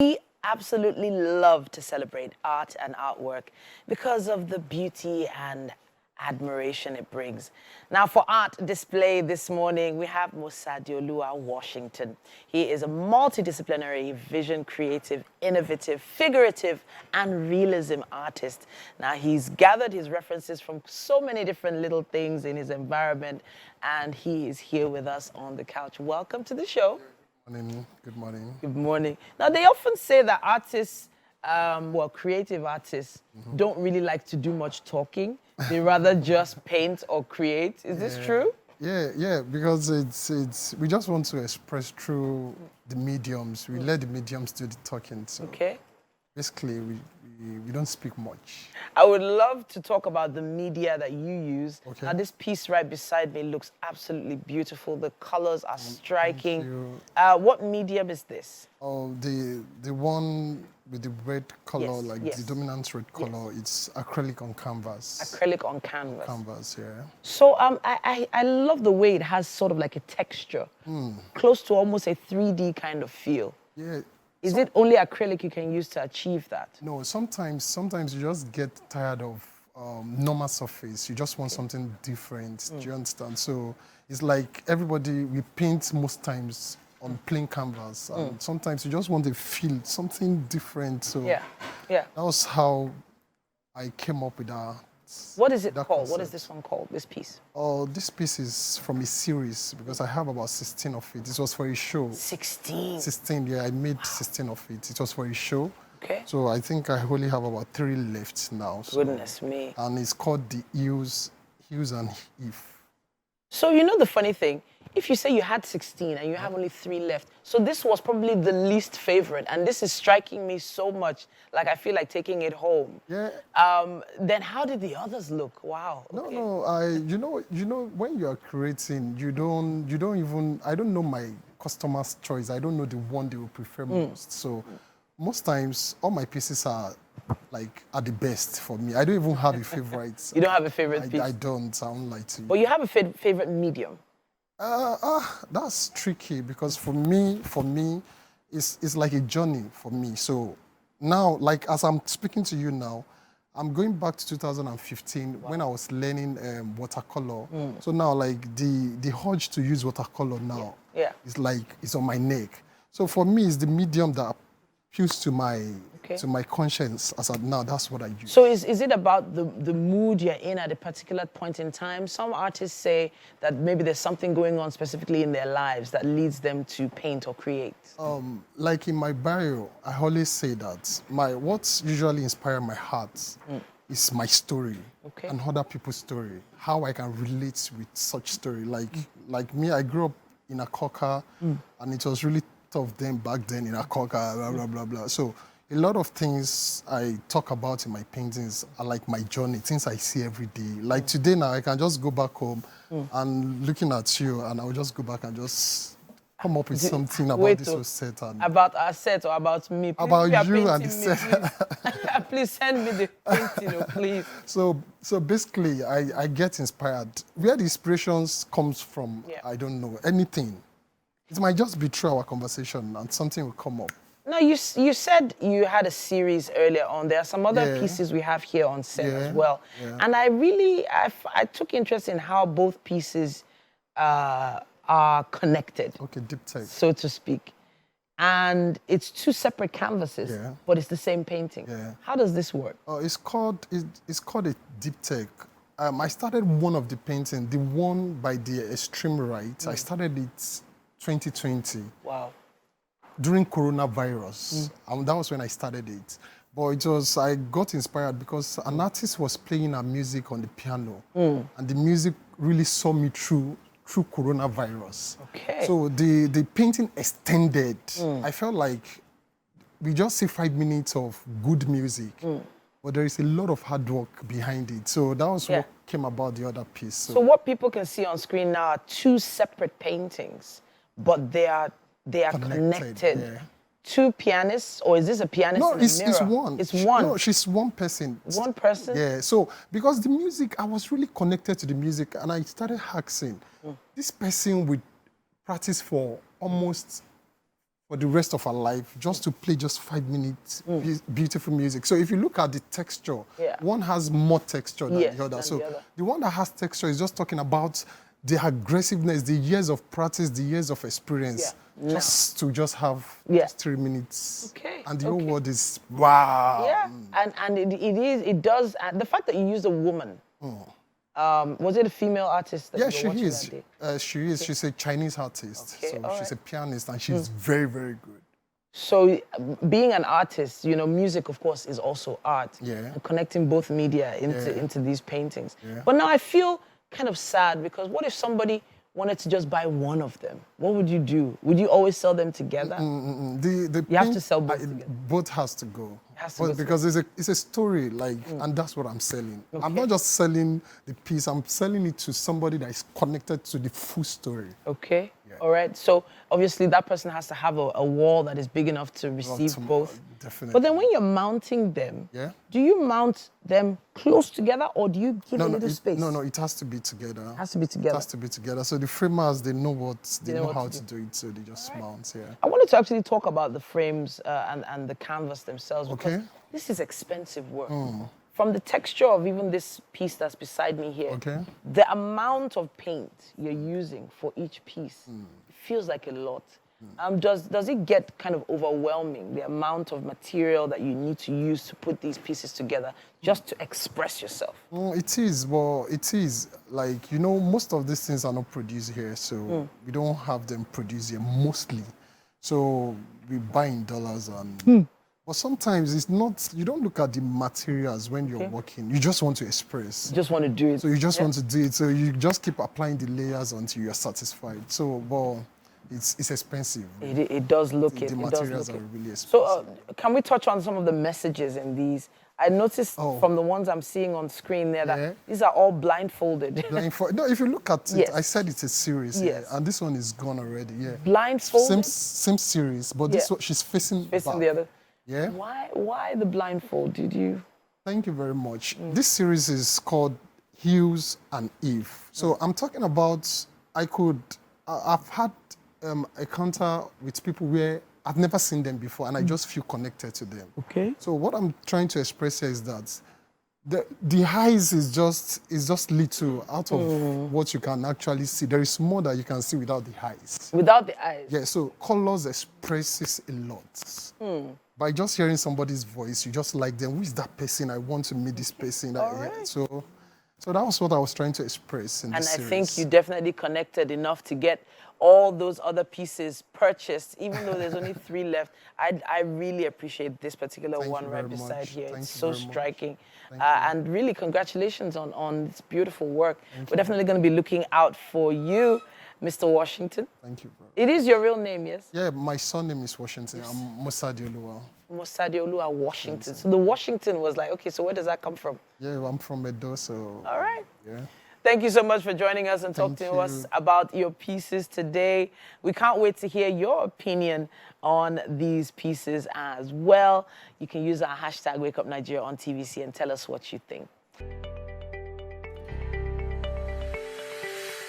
We absolutely love to celebrate art and artwork because of the beauty and admiration it brings. Now, for art display this morning, we have Mosadioluwa Washington. He is a multidisciplinary, vision creative, innovative, figurative, and realism artist. Now, he's gathered his references from so many different little things in his environment, and he is here with us on the couch. Welcome to the show. Morning. Good morning. Good morning. Now, they often say that artists, creative artists, don't really like to do much talking. They rather just paint or create. Is this true? Yeah, because we just want to express through the mediums. We let the mediums do the talking. So Okay. basically, we don't speak much. I would love to talk about the media that you use. Okay. Now, this piece right beside me looks absolutely beautiful. The colors are striking. you. What medium is this? Oh, the one with the red color, Yes. the dominant red color, it's acrylic on canvas. Acrylic on canvas. Canvas, yeah. So I love the way it has sort of like a texture, close to almost a 3D kind of feel. Yeah. Is it only acrylic you can use to achieve that? No, sometimes you just get tired of normal surface. You just want something different. Do you understand? So it's like everybody, we paint most times on plain canvas. And sometimes you just want to feel something different. So Yeah. that was how I came up with that. What is it that called? What concept. is this one called, this piece? Oh, this piece is from a series because I have about 16 of it. This was for a show. 16. 16, yeah, I made 16 of it. It was for a show. Okay. So I think I only have about 3 left now. So, Goodness me. and it's called the Hughes and Eve. So you know the funny thing, if you say you had 16 and you have only 3 left, so this was probably the least favorite, and this is striking me so much, like I feel like taking it home. Yeah. Then how did the others look? Wow. Okay. No. You know, when you are creating, you don't even. I don't know my customer's choice. I don't know the one they will prefer most. So, most times, all my pieces are the best for me. I don't even have a favorite. You don't have a favorite piece? I don't. I won't lie to you. But you have a favorite medium? That's tricky because for me, it's like a journey for me. So now, like as I'm speaking to you now, I'm going back to 2015 when I was learning watercolor. So now, like the urge to use watercolor now is like it's on my neck. So for me, it's the medium that appeals to my conscience as of now. That's what I use. So is it about the mood you're in at a particular point in time? Some artists say that maybe there's something going on specifically in their lives that leads them to paint or create. Like in my bio, I always say that what's usually inspires my heart is my story and other people's story. How I can relate with such story. Like me, I grew up in a coca, and it was really tough back then in a coca, blah blah blah blah. So a lot of things I talk about in my paintings are like my journey, things I see every day. Like today now, I can just go back home and looking at you, and I'll just go back and just come up with something about this set. And about our set or about me? Please, about you and the set. Please send me the painting, please. So basically, I get inspired. Where the inspirations comes from, I don't know, anything. It might just be through our conversation and something will come up. No, you said you had a series earlier on. There are some other pieces we have here on set as well. Yeah. And I took interest in how both pieces are connected. Okay, deep tech. So to speak. And it's 2 separate canvases, but it's the same painting. Yeah. How does this work? It's called a deep tech. I started one of the painting, the one by the extreme right. I started it 2020. Wow. During coronavirus, and that was when I started it. But I got inspired because an artist was playing her music on the piano, and the music really saw me through coronavirus. Okay. So the painting extended. I felt like we just see 5 minutes of good music, but there is a lot of hard work behind it. So that was what came about the other piece. So what people can see on screen now are 2 separate paintings, but they are connected. Yeah. 2 pianists, or is this a pianist in a mirror? It's one. It's one. No, she's one person. One person? Yeah, so because the music, I was really connected to the music, and I started asking, this person would practice for almost for the rest of our life just to play just 5 minutes beautiful music. So if you look at the texture, one has more texture than the other. So the one that has texture is just talking about the aggressiveness, the years of practice, the years of experience, just to just have 3 minutes. Okay. And the whole world is, wow. Yeah, and it does, and the fact that you used a woman, was it a female artist that you were watching that day? She is. She's a Chinese artist. Okay, so she's a pianist, and she's very, very good. So being an artist, you know, music, of course, is also art. Yeah. And connecting both media into these paintings. Yeah. But now I feel kind of sad, because what if somebody wanted to just buy one of them? What would you do? Would you always sell them together? You have to sell both together. Both has to go. Because it's a story, like, and that's what I'm selling. Okay. I'm not just selling the piece, I'm selling it to somebody that is connected to the full story. Okay. Yeah. All right. So obviously that person has to have a wall that is big enough to receive both. Definitely. But then when you're mounting them, do you mount them close together, or do you give a little space? No, it has to be together. It has to be together. It has to be together. So the framers, they know how to do it, so they just mount, I wanted to actually talk about the frames and the canvas themselves, because this is expensive work. From the texture of even this piece that's beside me here, the amount of paint you're using for each piece, it feels like a lot. Does it get kind of overwhelming, the amount of material that you need to use to put these pieces together just to express yourself? It is. Well, it is. Like, you know, most of these things are not produced here, so we don't have them produced here mostly. So we buy in dollars and... But sometimes it's not, you don't look at the materials when you're working. You just want to express. You just want to do it. So you just want to do it. So you just keep applying the layers until you're satisfied. So, well, it's expensive. It does look it. The materials are really expensive. So can we touch on some of the messages in these? I noticed from the ones I'm seeing on screen there that these are all blindfolded. No, if you look at it, I said it's a series. And this one is gone already. Blindfolded? Same series, but this one, she's facing back. The other. Yeah. Why the blindfold? Did you? Thank you very much. This series is called Hughes and Eve. So I'm talking about, I've had a encounter with people where I've never seen them before, and I just feel connected to them. Okay. So what I'm trying to express here is that the eyes is just little out of what you can actually see. There is more that you can see without the eyes. Without the eyes? Yeah, so colors expresses a lot. By just hearing somebody's voice, you just like them. Who is that person? I want to meet this person. So that was what I was trying to express in this series. And I think you definitely connected enough to get all those other pieces purchased, even though there's only 3 left. I really appreciate this particular one right beside here. It's so striking. And really, congratulations on this beautiful work. We're definitely going to be looking out for you, Mr. Washington. Thank you, bro. It is your real name, yes? Yeah, my surname is Washington. I'm Mosadioluwa. Mosadioluwa Washington. So the Washington was like, okay, so where does that come from? Yeah, I'm from Edo, so... All right. Yeah. Thank you so much for joining us and talking to us about your pieces today. We can't wait to hear your opinion on these pieces as well. You can use our hashtag WakeUpNigeria on TVC and tell us what you think.